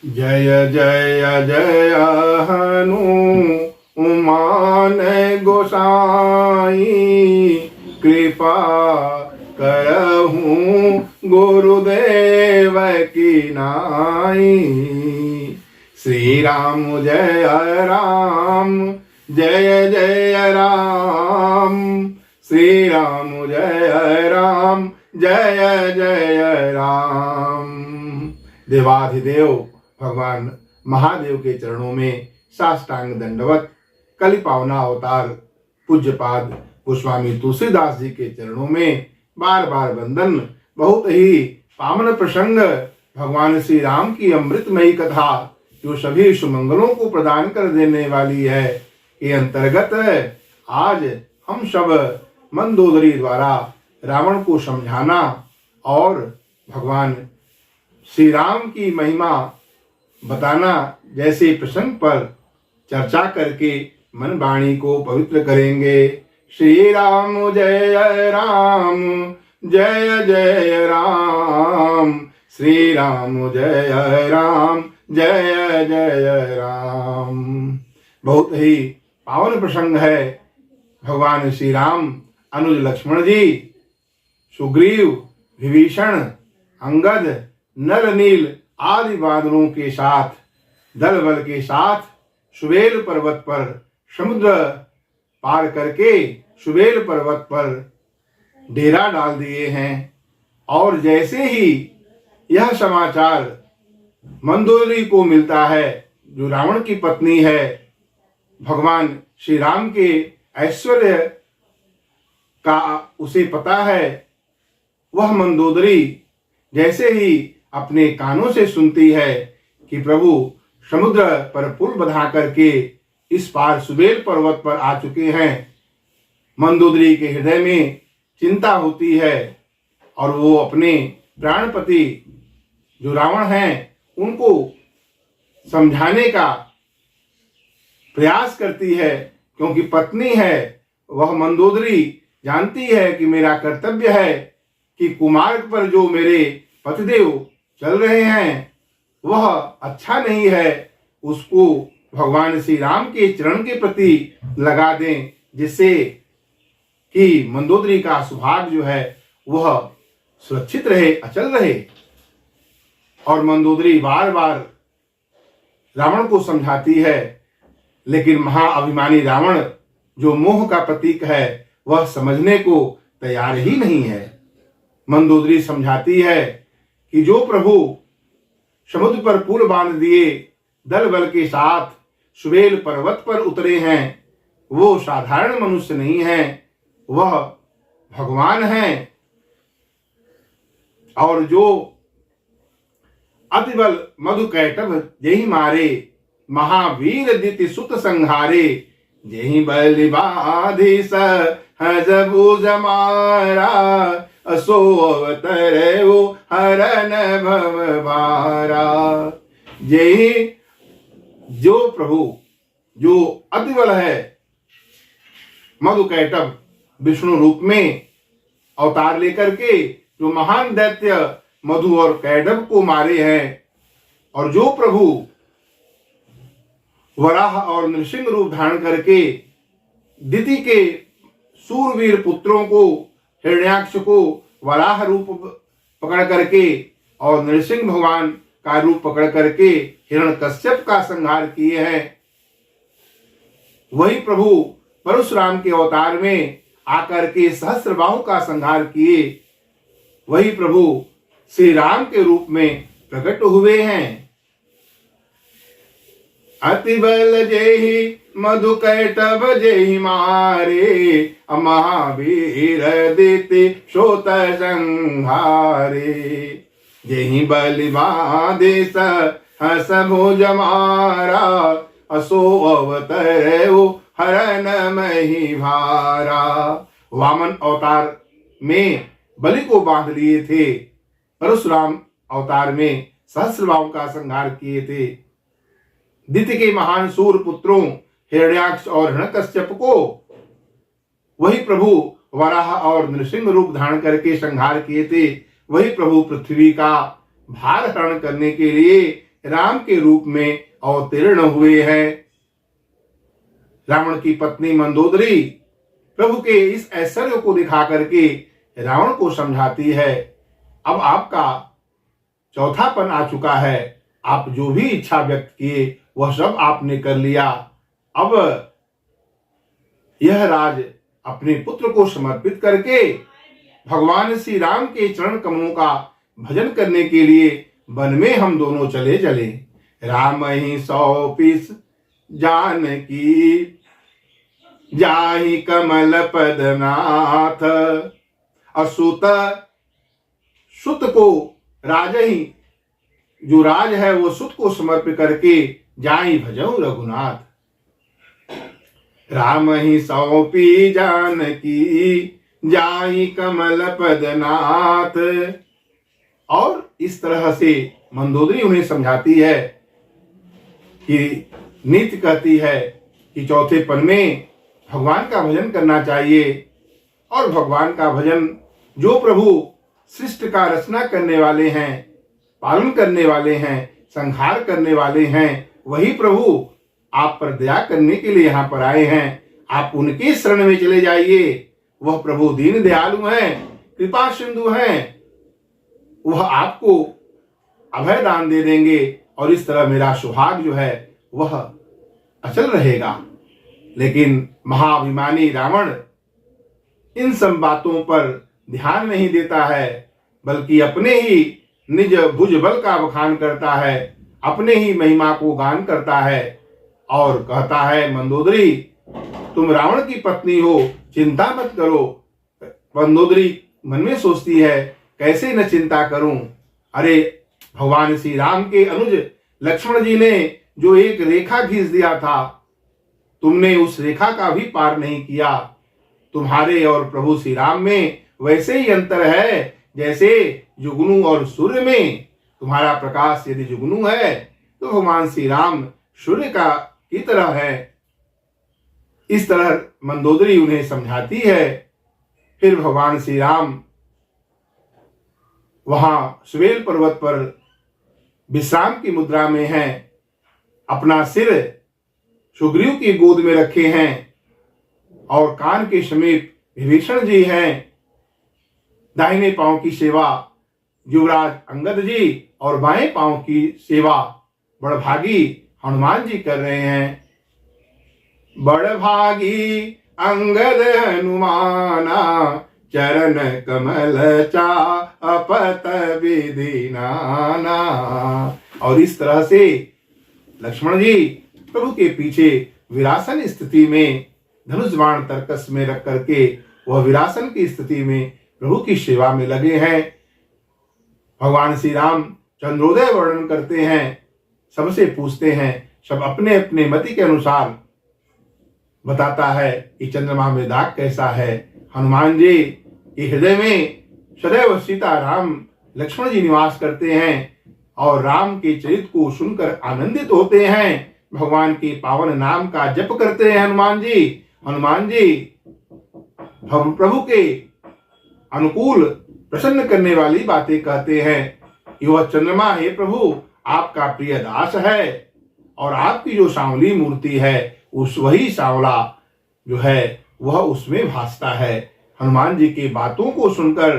जय जय जय हनुमान गोसाई, कृपा करहूँ गुरुदेव की नाई। श्री राम जय राम, जय जय राम। श्री राम जय राम, जय जय राम। देवाधिदेव भगवान महादेव के चरणों में साष्टांग दंडवत। कलि पावना अवतार पूज्यपाद गोस्वामी तुलसीदास जी के चरणों में बार बार वंदन। बहुत ही पावन प्रसंग भगवान श्री राम की अमृतमयी कथा जो सभी सुमंगलों को प्रदान कर देने वाली है, के अंतर्गत आज हम सब मंदोदरी द्वारा रावण को समझाना और भगवान श्री राम की महिमा बताना जैसे प्रसंग पर चर्चा करके मन वाणी को पवित्र करेंगे। श्री राम जय राम, जय जय राम। श्री राम जय राम, जय जय राम। बहुत ही पावन प्रसंग है। भगवान श्री राम अनुज लक्ष्मण जी, सुग्रीव, विभीषण, अंगद, नल नील आदि बादलों के साथ दल बल के साथ सुबेल पर्वत पर समुद्र पार करके सुबेल पर्वत पर डेरा डाल दिए हैं। और जैसे ही यह समाचार मंदोदरी को मिलता है, जो रावण की पत्नी है, भगवान श्री राम के ऐश्वर्य का उसे पता है, वह मंदोदरी जैसे ही अपने कानों से सुनती है कि प्रभु समुद्र पर पुल बधा करके इस पार सुबेल पर्वत पर आ चुके हैं, मंदोदरी के हृदय में चिंता होती है और वो अपने प्राणपति जो रावण हैं उनको समझाने का प्रयास करती है, क्योंकि पत्नी है। वह मंदोदरी जानती है कि मेरा कर्तव्य है कि कुमार्ग पर जो मेरे पतिदेव चल रहे हैं वह अच्छा नहीं है, उसको भगवान श्री राम के चरण के प्रति लगा दें, जिससे कि मंदोदरी का सुभाग जो है वह सुरक्षित रहे, अचल रहे। और मंदोदरी बार बार रावण को समझाती है, लेकिन महाअभिमानी रावण जो मोह का प्रतीक है वह समझने को तैयार ही नहीं है। मंदोदरी समझाती है कि जो प्रभु समुद्र पर पुल बांध दिए, दल बल के साथ सुबेल पर्वत पर उतरे हैं, वो साधारण मनुष्य नहीं है, वह भगवान हैं। और जो अतिबल मधु कैटभ जेहि मारे, महावीर दिति सुत संहारे, जेहि बलि बाधि सहज भुज मारा, असो अवतरे वो हरन भव भारा। जेहि जो प्रभु जो अतिबल है, मधु कैटभ विष्णु रूप में अवतार लेकर के जो महान दैत्य मधु और कैटभ को मारे हैं, और जो प्रभु वराह और नृसिंह रूप धारण करके दिति के सूरवीर पुत्रों को, हिरण्याक्ष को वराह रूप पकड़ करके और नृसिंह भगवान का रूप पकड़ करके हिरण्यकश्यप का संहार किए हैं, वही प्रभु परशुराम के अवतार में आकर के सहस्त्रबाहु का संहार किए, वही प्रभु श्री राम के रूप में प्रकट हुए हैं। अतिबल जेहि मधु कैटभ जेहि मारे, महावीर दिति सोत संहारे, जेहि बलि बाधि सहस भुज मारा, असो अवतरे वो हरन मही भारा। वामन अवतार में बलि को बांध लिए थे, परशुराम अवतार में सहस्त्रबाहु का संहार किए थे। दिति के महान सूर पुत्रों हिरण्याक्ष और हिरण्यकश्यप को वही प्रभु वराह और नृसिंह रूप धारण करके संहार किए थे। वही प्रभु पृथ्वी का भार हरण करने के लिए राम के रूप में अवतीर्ण हुए हैं। रावण की पत्नी मंदोदरी प्रभु के इस ऐश्वर्य को दिखा करके रावण को समझाती है, अब आपका चौथापन आ चुका है, आप जो भी इच्छा व्यक्त किए वह सब आपने कर लिया। अब यह राज अपने पुत्र को समर्पित करके भगवान श्री राम के चरण कमलों का भजन करने के लिए वन में हम दोनों चले चले। राम ही सौंपिस जानकी जाहि कमल पदनाथ। असुत सुत को राज ही जो राज है वो सुत को समर्पित करके जाहि भजऊ रघुनाथ। राम ही सौंपी जानकी जाहि कमल पदनाथ। और इस तरह से मंदोदरी उन्हें समझाती है कि नीति कहती है कि चौथेपन में भगवान का भजन करना चाहिए। और भगवान का भजन जो प्रभु सृष्टि का रचना करने वाले हैं, पालन करने वाले हैं, संहार करने वाले हैं, वही प्रभु आप पर दया करने के लिए यहाँ पर आए हैं। आप उनके शरण में चले जाइए। वह प्रभु दीन दयालु हैं, कृपा सिंधु हैं, वह आपको अभय दान दे देंगे और इस तरह मेरा सुहाग जो है वह अचल रहेगा। लेकिन महाअभिमानी रावण इन सब बातों पर ध्यान नहीं देता है, बल्कि अपने ही निज भुज बल का बखान करता है, अपने ही महिमा को गान करता है और कहता है, मंदोदरी तुम रावण की पत्नी हो, चिंता मत करो। मंदोदरी मन में सोचती है, कैसे न चिंता करूं। अरे भगवान श्री राम के अनुज लक्ष्मण जी ने जो एक रेखा खींच दिया था, तुमने उस रेखा का भी पार नहीं किया। तुम्हारे और प्रभु श्री राम में वैसे ही अंतर है जैसे जुगनू और सूर्य में। तुम्हारा प्रकाश यदि जुगनू है तो भगवान श्री राम सूर्य का की तरह है। इस तरह मंदोदरी उन्हें समझाती है। फिर भगवान श्री राम वहां सुवेल पर्वत पर विश्राम की मुद्रा में हैं, अपना सिर सुग्रीव की गोद में रखे हैं और कान के समीप विभीषण जी हैं। दाहिने पांव की सेवा युवराज अंगद जी और बाएं पांव की सेवा बड़भागी हनुमान जी कर रहे हैं। बड़भागी अंगद हनुमाना चरण कमल चापत विधि नाना। और इस तरह से लक्ष्मण जी प्रभु के पीछे विरासन स्थिति में धनुष बाण तर्कस में रख करके वह विरासन की स्थिति में प्रभु की सेवा में लगे हैं। भगवान श्री राम चंद्रोदय वर्णन करते हैं, सबसे पूछते हैं, सब अपने अपने मति के अनुसार बताता है कि चंद्रमा में दाग कैसा है। हनुमान जी के हृदय में सदैव सीता राम लक्ष्मण जी निवास करते हैं और राम के चरित्र को सुनकर आनंदित होते हैं। भगवान के पावन नाम का जप करते हैं हनुमान जी प्रभु के अनुकूल प्रसन्न करने वाली बातें कहते हैं कि वह चंद्रमा है प्रभु आपका प्रिय दास है और आपकी जो सांवली मूर्ति है उस वही सांवला जो है वह उसमें भासता है। हनुमान जी की बातों को सुनकर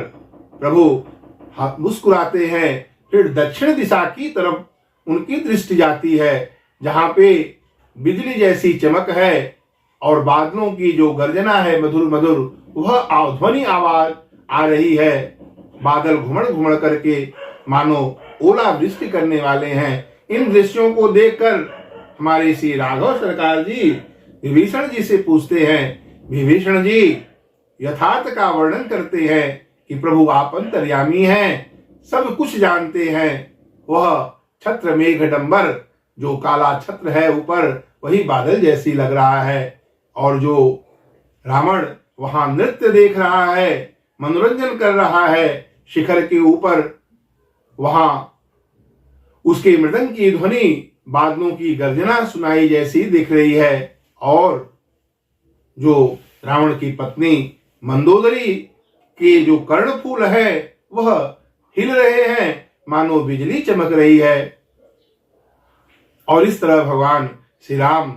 प्रभु मुस्कुराते हैं। फिर दक्षिण दिशा की तरफ उनकी दृष्टि जाती है, जहां पे बिजली जैसी चमक है और बादलों की जो गर्जना है मधुर मधुर, वह ध्वनि आवाज आ रही है। बादल घुमड़ घुमड़ करके मानो ओला वृष्टि करने वाले हैं। इन दृश्यों को देखकर हमारे श्री राघव सरकार जी विभीषण जी से पूछते हैं। विभीषण जी यथार्थ का वर्णन करते हैं कि प्रभु आप अंतर्यामी हैं, सब कुछ जानते हैं। वह छत्र मेघडंबर जो काला छत्र है ऊपर, वही बादल जैसी लग रहा है। और जो रावण वहां नृत्य देख रहा है, मनोरंजन कर रहा है शिखर के ऊपर, वहां उसके मृदंग की ध्वनि बादलों की गर्जना सुनाई जैसी दिख रही है। और जो रावण की पत्नी मंदोदरी के जो कर्णफूल है वह हिल रहे हैं, मानो बिजली चमक रही है। और इस तरह भगवान श्री राम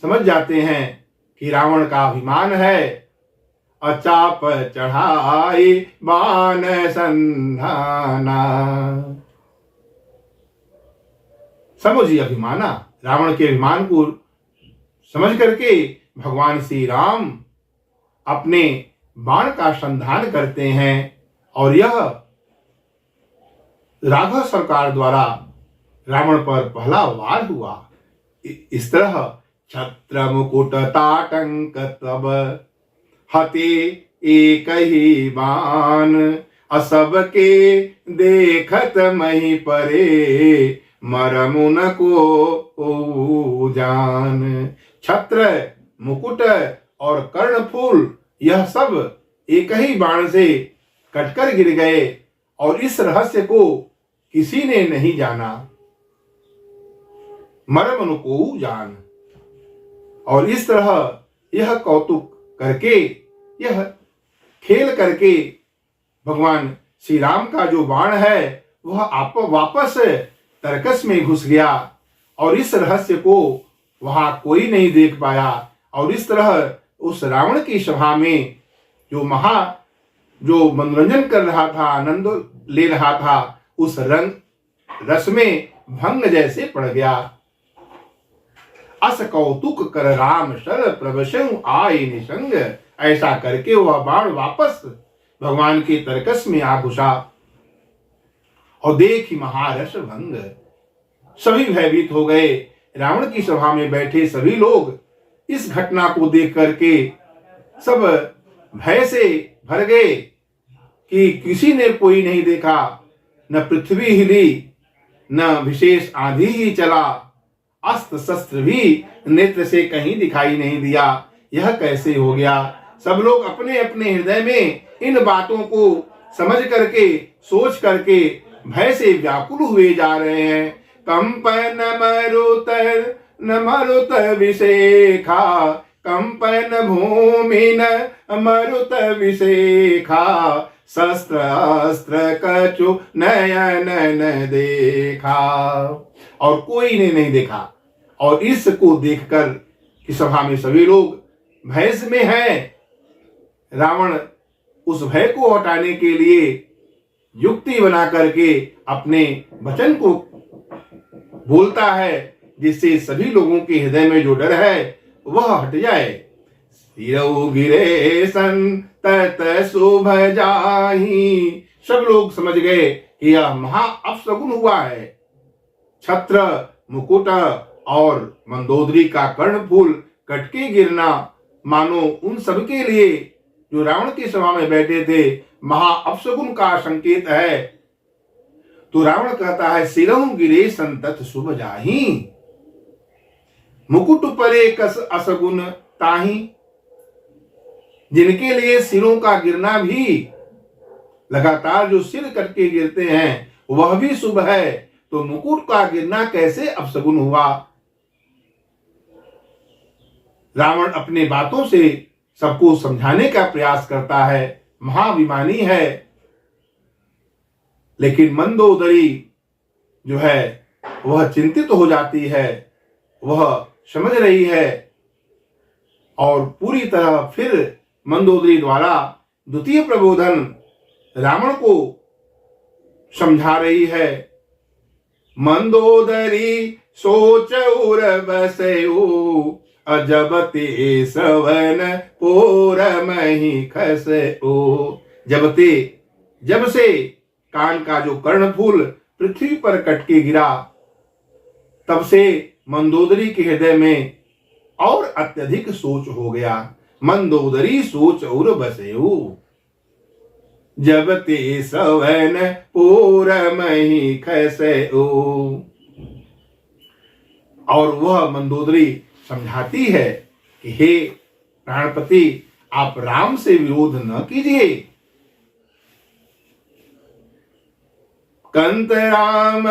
समझ जाते हैं कि रावण का अभिमान है। अचाप चढ़ाई बाण संधाना, समझिए अभिमाना, रावण के अभिमान को समझ करके भगवान श्री राम अपने बाण का संधान करते हैं और यह राघव सरकार द्वारा रावण पर पहला वार हुआ। इस तरह छत्र मुकुट ताटंक तब हते एक ही बाण, असब के देखत मही परे मरमुन को जान। छत्र मुकुट और कर्णफूल यह सब एक ही बाण से कटकर गिर गए और इस रहस्य को किसी ने नहीं जाना। मरमुन को जान। और इस तरह यह कौतुक करके, यह खेल करके भगवान श्री राम का जो बाण है वह आप वापस तरकस में घुस गया और इस रहस्य को वहां कोई नहीं देख पाया। और इस तरह उस रावण की सभा में जो मनोरंजन कर रहा था, आनंद ले रहा था, उस रंग रस में भंग जैसे पड़ गया। अस कौतुक कर राम शर प्रवशं आए निसंग, ऐसा करके वह बाण वापस भगवान के तरकस में आ घुसा और देखी महारस भंग। सभी भयभीत हो गए। रावण की सभा में बैठे सभी लोग इस घटना को देख करके सब भय से भर गए कि किसी ने कोई नहीं देखा, न पृथ्वी हिली, न विशेष आंधी ही चला, अस्त्र शस्त्र भी नेत्र से कहीं दिखाई नहीं दिया। यह कैसे हो गया? सब लोग अपने अपने हृदय में इन बातों को समझ करके, सोच करके भय से व्याकुल हुए जा रहे हैं। कंपन न मरुत विशेखा, कंपन भूमि न मरुत विशेखा, शस्त्र अस्त्र कछु नयन न देखा। और कोई ने नहीं देखा। और इसको देखकर कि सभा में सभी लोग भय में हैं, रावण उस भय को हटाने के लिए युक्ति बना करके अपने वचन को बोलता है, जिससे सभी लोगों के हृदय में जो डर है वह हट जाए। सिरौ गिरे संतत शुभ जाहि, सब लोग समझ गए कि यह महा अपशगुन हुआ है। छत्र मुकुट और मंदोदरी का कर्णफूल कटके गिरना मानो उन सबके लिए जो रावण की सभा में बैठे थे महा अपशगुन का संकेत है। तो रावण कहता है सिरौ गिरे संतत शुभ जाहि, मुकुट परे कस असगुन ताहि। जिनके लिए सिरों का गिरना भी, लगातार जो सिर कटके गिरते हैं वह भी शुभ है, तो मुकुट का गिरना कैसे अपशगुन हुआ? रावण अपने बातों से सबको समझाने का प्रयास करता है, महाभिमानी है। लेकिन मंदोदरी जो है वह चिंतित हो जाती है, वह समझ रही है और पूरी तरह फिर मंदोदरी द्वारा द्वितीय प्रबोधन रावण को समझा रही है। मंदोदरी सोच उर बसऊ, अजब ते सवन पोर मही खसओ। जब से कान का जो कर्णफूल पृथ्वी पर कटके गिरा, तब से मंदोदरी के हृदय में और अत्यधिक सोच हो गया। मंदोदरी सोच और बसऊ, जब ते सवन पोर मही खसओ। और वह मंदोदरी समझाती है कि हे प्राणपति, आप राम से विरोध न कीजिए। कंत राम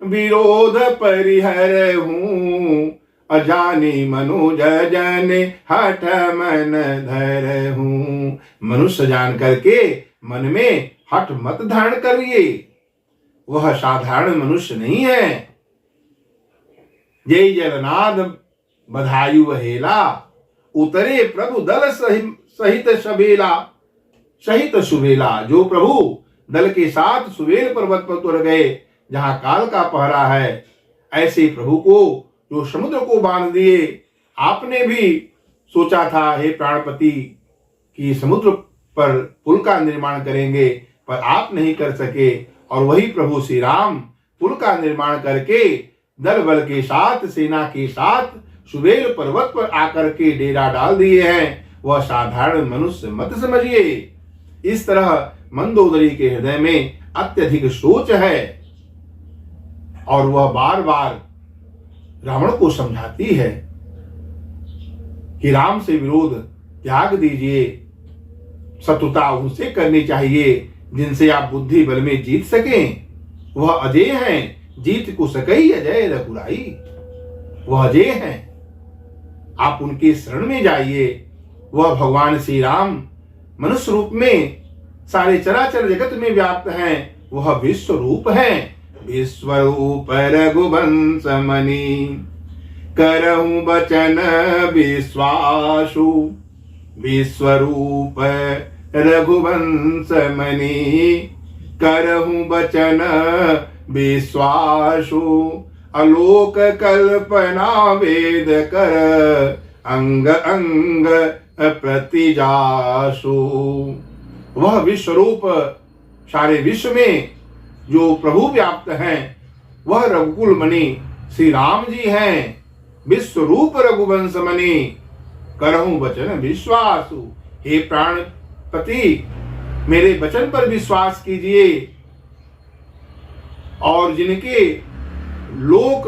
विरोध परिहर हूँ, अजानी मनुज जन हठ मन धर हूँ। मनुष्य जान करके मन में हठ मत धारण करिए, वह साधारण मनुष्य नहीं है। जय जलनाद बधायु हेला, उतरे प्रभु दल सहित शबेला, सहित सुबेला। जो प्रभु दल के साथ सुबेल पर्वत पर उतर गए जहां काल का पहरा है, ऐसे प्रभु को जो समुद्र को बांध दिए। आपने भी सोचा था हे प्राणपति कि समुद्र पर पुल का निर्माण करेंगे, पर आप नहीं कर सके, और वही प्रभु श्री राम पुल का निर्माण करके दल बल के साथ, सेना के साथ सुबेल पर्वत पर आकर के डेरा डाल दिए हैं। वह साधारण मनुष्य मत समझिए। इस तरह मंदोदरी के हृदय में अत्यधिक सोच है और वह बार बार रावण को समझाती है कि राम से विरोध त्याग दीजिए, शत्रुता उनसे करनी चाहिए जिनसे आप बुद्धि बल में जीत सकें। वह अजय हैं, जीत को सकई अजय रघुराई। वह अजय हैं, आप उनके शरण में जाइए। वह भगवान श्री राम मनुष्य रूप में सारे चराचर जगत में व्याप्त हैं। वह विश्व रूप हैं। विश्वरूप रघुवंश मणि, करहु बचन विश्वासु। विश्वरूप रघुवंश मणि, करहु बचन विश्वासु। अलोक कल्पना वेद कर, अंग अंग प्रतिजासु। वह विश्वरूप सारे विश्व में जो प्रभु व्याप्त हैं, वह रघुकुल मणि श्री राम जी हैं। विश्वरूप रघुवंश मणि, करहु वचन विश्वासु। हे प्राणपति, मेरे वचन पर विश्वास कीजिए, और जिनके लोक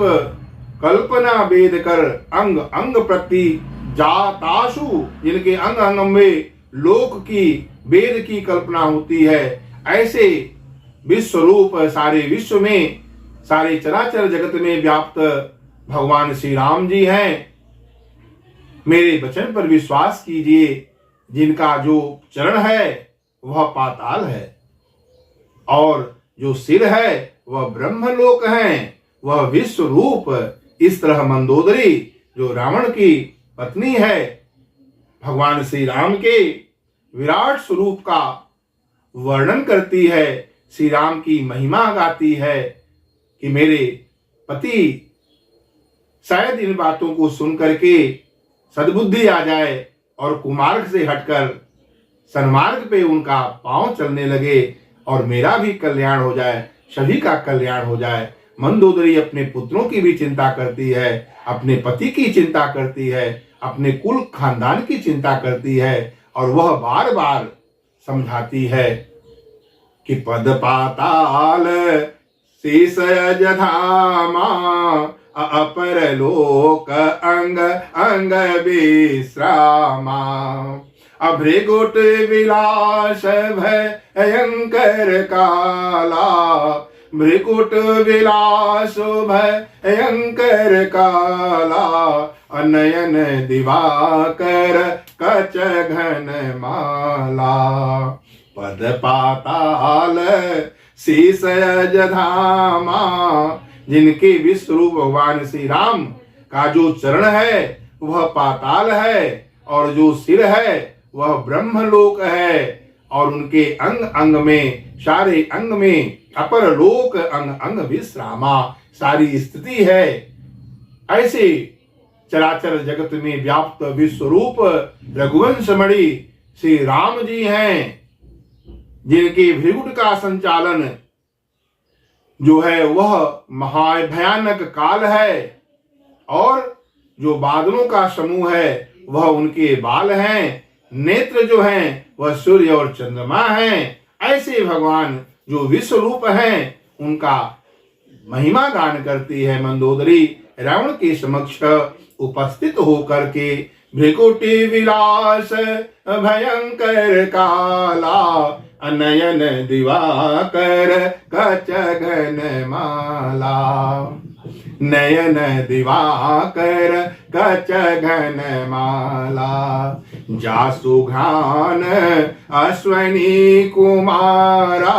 कल्पना वेद कर, अंग अंग प्रति जातासु, जिनके अंग अंग में लोक की वेद की कल्पना होती है, ऐसे विश्वरूप सारे विश्व में, सारे चराचर जगत में व्याप्त भगवान श्री राम जी हैं। मेरे वचन पर विश्वास कीजिए। जिनका जो चरण है वह पाताल है, और जो सिर है वह ब्रह्मलोक है। वह विश्व रूप। इस तरह मंदोदरी जो रावण की पत्नी है, भगवान श्री राम के विराट स्वरूप का वर्णन करती है, श्री राम की महिमा गाती है कि मेरे पति शायद इन बातों को सुन करके सद्बुद्धि आ जाए और कुमार्ग से हटकर सन्मार्ग पे उनका पांव चलने लगे, और मेरा भी कल्याण हो जाए, सभी का कल्याण हो जाए। मंदोदरी अपने पुत्रों की भी चिंता करती है, अपने पति की चिंता करती है, अपने कुल खानदान की चिंता करती है, और वह बार बार समझाती है कि पद पाताल शेष धामा, अपर लोक अंग अंग विश्रामा। अभृगुट विलास भयंकर काला, भृगुट विलास भयंकर काला। अनयन दिवाकर कच घन माला, पद पाताल शीश धामा। जिनके विश्वरूप भगवान श्री राम का जो चरण है वह पाताल है, और जो सिर है वह ब्रह्मलोक है, और उनके अंग अंग में, सारे अंग में अपर लोक अंग अंग विश्रामा, सारी स्थिति है। ऐसे चराचर जगत में व्याप्त विश्वरूप रघुवंश मणि श्री राम जी हैं, जिनके भृगुट का संचालन जो है वह महाभयानक काल है, और जो बादलों का समूह है वह उनके बाल हैं, नेत्र जो हैं वह सूर्य और चंद्रमा हैं। ऐसे भगवान जो विश्व रूप हैं उनका महिमा गान करती है मंदोदरी रावण के समक्ष उपस्थित होकर के। भृकुटी विलास भयंकर काला, अनयन दिवाकर कच घन माला। नयन दिवाकर कच घन माला, जासु घान अश्वनी कुमारा।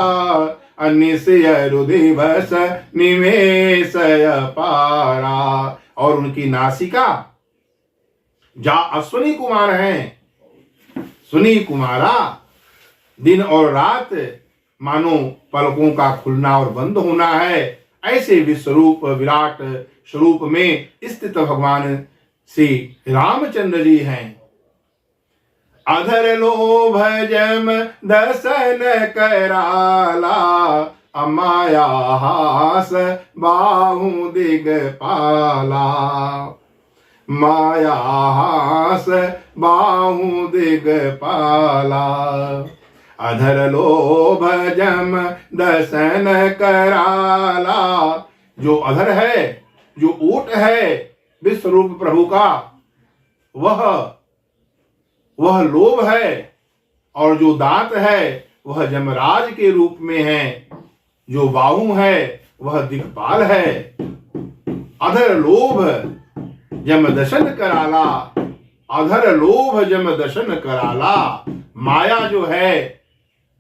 अनिशय दिवस निमेषय पारा, और उनकी नासिका जा अश्वनी कुमार हैं। सुनी कुमारा, दिन और रात मानो पलकों का खुलना और बंद होना है, ऐसे विश्वरूप विराट स्वरूप में स्थित भगवान श्री रामचंद्र जी हैं। अधर लोभ जम दर्शन कराला, अमाया हास बाहु दिगपाला, माया हास बाहु दिगपाला। अधर लोभ जम दर्शन कराला, जो अधर है, जो ऊट है विश्वरूप प्रभु का, वह लोभ है, और जो दांत है वह जमराज के रूप में है, जो बाहु है वह दिक्पाल है। अधर लोभ जम दर्शन कराला, अधर लोभ जम दर्शन कराला। माया जो है,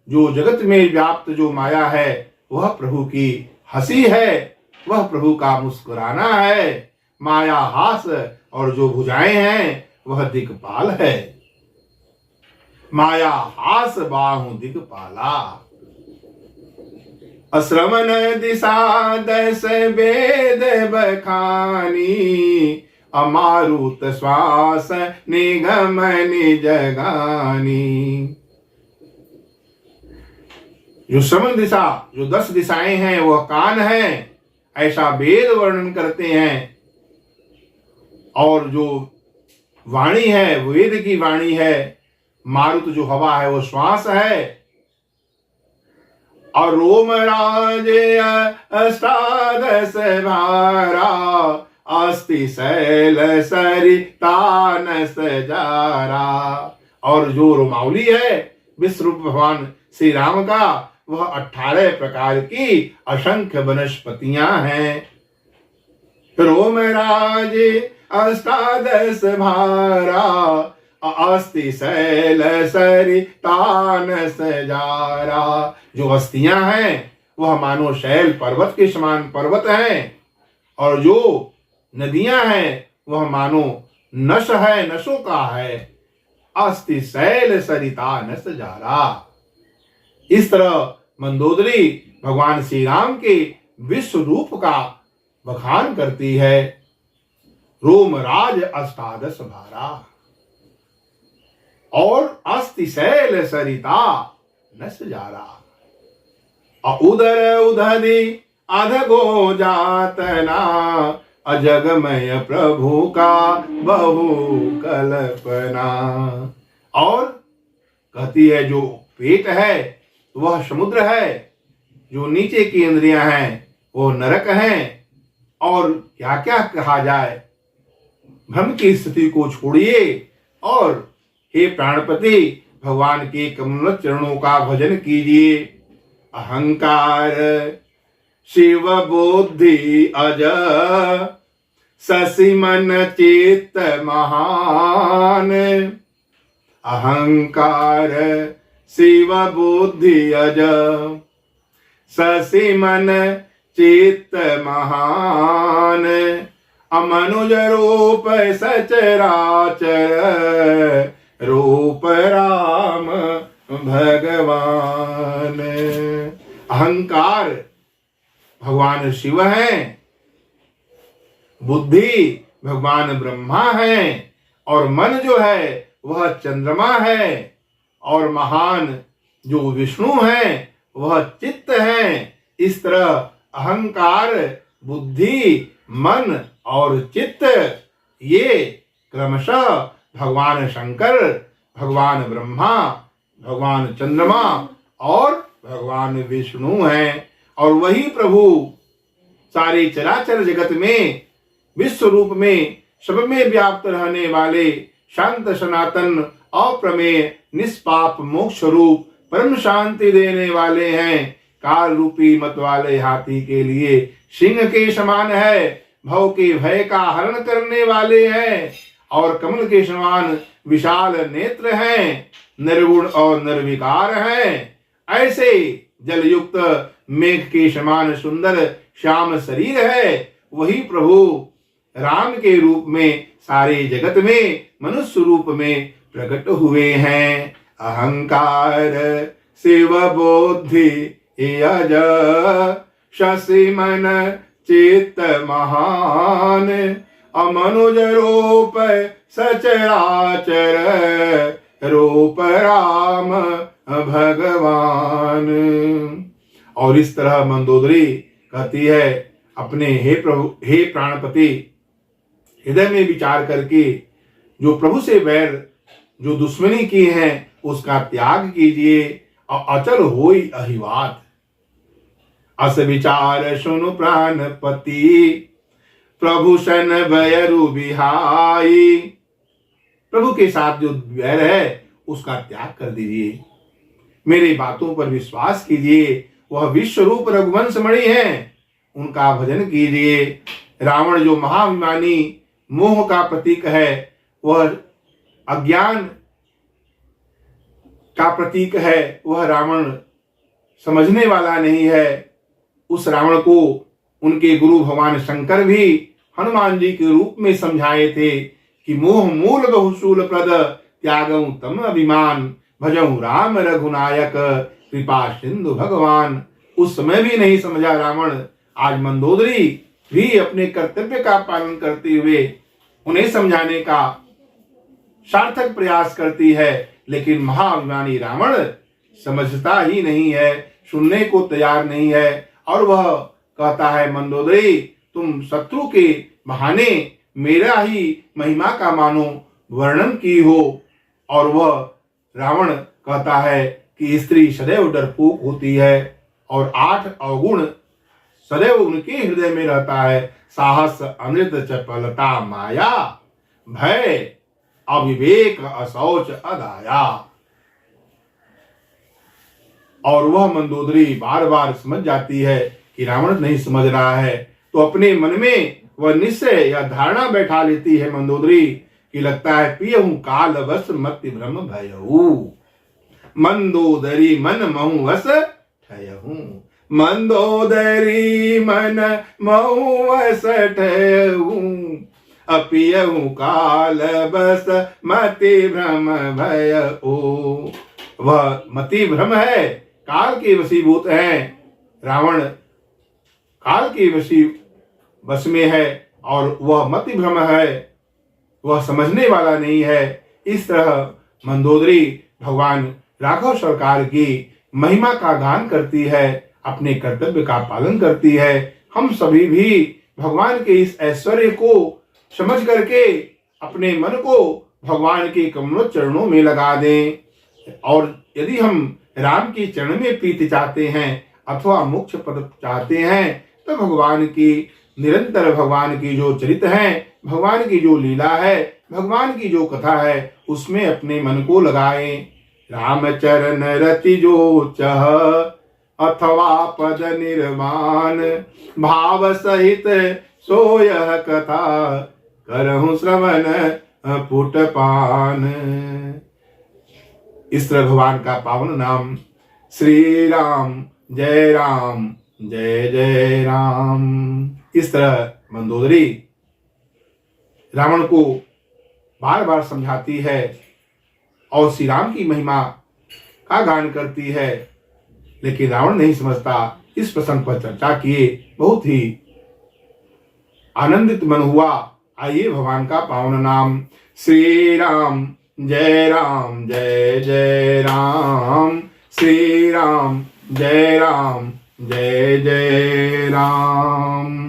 जो जगत में व्याप्त जो माया है, वह प्रभु की हंसी है, वह प्रभु का मुस्कुराना है। माया हास, और जो भुजाएं हैं वह दिक्पाल है। माया हास बाहु दिक्पाला। अश्रवण दिशा दस वेद बखानी, अमारुत श्वास निगम निजगानी। जो श्रवण दिशा, जो 10 दिशाएं हैं वह कान है, ऐसा वेद वर्णन करते हैं। और जो वाणी है वेद की वाणी है। मारुत जो हवा है वो श्वास है। और रोम राजे अष्टादश भारा, अस्ति शैल सरितानस जारा। और जो रोमावली है विश्वरूप भगवान श्री राम का, वह 18 प्रकार की असंख्य वनस्पतियां हैं। रोम राजे अष्टादश भारा, अस्ति शैल सरितानस जारा। जो अस्थियां हैं वह मानो शैल पर्वत के समान पर्वत हैं, और जो नदियां हैं वह मानो नश है, नशों का है। अस्ति शैल सरितानस जारा। इस तरह मंदोदरी भगवान श्री राम के विश्व रूप का बखान करती है। रोमराज अष्टादश भारा, और अस्ति शैल सरिता नस जारा। उदर उदधि अधगो जातना, अजगमय प्रभु का बहु कल्पना। और कहती है जो पेट है वह समुद्र है, जो नीचे की इंद्रियां हैं वो नरक हैं। और क्या क्या कहा जाए, भ्रम की स्थिति को छोड़िए और हे प्राणपति भगवान के कमल चरणों का भजन कीजिए। अहंकार शिव बुद्धि अज, शशि मन चित्त महान। अहंकार शिव बुद्धि अज, शशि मन चित्त महान। अमनुज रूप सचराचर, रूप राम भगवान। अहंकार भगवान शिव हैं, बुद्धि भगवान ब्रह्मा हैं, और मन जो है वह चंद्रमा है, और महान जो विष्णु हैं वह चित्त हैं। इस तरह अहंकार, बुद्धि, मन और चित्त ये क्रमशः भगवान शंकर, भगवान ब्रह्मा, भगवान चंद्रमा और भगवान विष्णु हैं। और वही प्रभु सारे चराचर जगत में विश्व रूप में सब में व्याप्त रहने वाले शांत सनातन अप्रमेय निष्पाप मोक्ष रूप परम शांति देने वाले हैं। काल रूपी मत वाले हाथी के लिए सिंह के समान है, भव के भय का हरण करने वाले हैं, और कमल के समान विशाल नेत्र हैं, निर्गुण और निर्विकार हैं। ऐसे जलयुक्त मेघ के समान सुंदर श्याम शरीर है। वही प्रभु राम के रूप में सारे जगत में मनुष्य रूप में प्रकट हुए हैं। अहंकार शिव बुद्धि यज शशि मन चित्त महान अमनुज रूप सचराचर रूप राम भगवान। और इस तरह मंदोदरी कहती है अपने हे प्रभु, हे प्राणपति, हृदय में विचार करके जो प्रभु से वैर, जो दुश्मनी की है, उसका त्याग कीजिए और अचल होई अहिवात। अस विचार सुनु प्राणपति प्रभु सन वैरु बिहाई। प्रभु के साथ जो वैर है उसका त्याग कर दीजिए, मेरी बातों पर विश्वास कीजिए। वह विश्व रूप रघुवंश मणि है, उनका भजन कीजिए। रावण जो महाभिमानी मोह का प्रतीक है, वह अज्ञान का प्रतीक है, वह रावण समझने वाला नहीं है। उस रावण को उनके गुरु भगवान शंकर भी हनुमान जी के रूप में समझाए थे कि मोह मूल बहुशूल प्रद त्यागऊ तम अभिमान भजऊ राम रघुनायक कृपा सिंधु भगवान। उस समय भी नहीं समझा रावण। आज मंदोदरी भी अपने कर्तव्य का पालन करते हुए उन्हें समझाने का सार्थक प्रयास करती है, लेकिन महाअभिमानी रावण समझता ही नहीं है, सुनने को तैयार नहीं है। और वह कहता है मंदोदरी, तुम शत्रु के बहाने मेरा ही महिमा का मानो वर्णन की हो। और वह रावण कहता है कि स्त्री सदैव डरपोक होती है और 8 अवगुण सदैव उनके हृदय में रहता है। साहस अमृत चपलता माया भय अविवेक अशौच अदाया। और वह मंदोदरी बार बार समझ जाती है कि रावण नहीं समझ रहा है, तो अपने मन में वह निश्चय या धारणा बैठा लेती है मंदोदरी कि लगता है पियहूं काल वश मति भ्रम भयहू। मंदोदरी मन महु वश ठयहूं, मंदोदरी मन महु वश ठयहूं, अपियहूं काल बस मति भ्रम भयहू। वह मति भ्रम है, काल के वशीभूत है। रावण काल के वश में है और वह मति भ्रम है, वह समझने वाला नहीं है। इस तरह मंदोदरी भगवान राघव सरकार की महिमा का गान करती है, अपने कर्तव्य का पालन करती है। हम सभी भी भगवान के इस ऐश्वर्य को समझ करके अपने मन को भगवान के कमलों चरणों में लगा दें। और यदि हम राम के चरण में प्रीति चाहते हैं अथवा मोक्ष पद चाहते हैं, तो भगवान की निरंतर, भगवान की जो चरित्र है, भगवान की जो लीला है, भगवान की जो कथा है, उसमें अपने मन को लगाएं। राम चरण रति जो चह अथवा पद निर्माण, भाव सहित सोयह कथा करहु श्रवण पुट पान। इस तरह भगवान का पावन नाम श्री राम जय राम जय जय राम। इस तरह मंदोदरी रावण को बार बार समझाती है और श्री राम की महिमा का गान करती है, लेकिन रावण नहीं समझता। इस प्रसंग पर चर्चा किए बहुत ही आनंदित मन हुआ। आइए भगवान का पावन नाम श्री राम जय जय राम, श्री राम जय जय राम।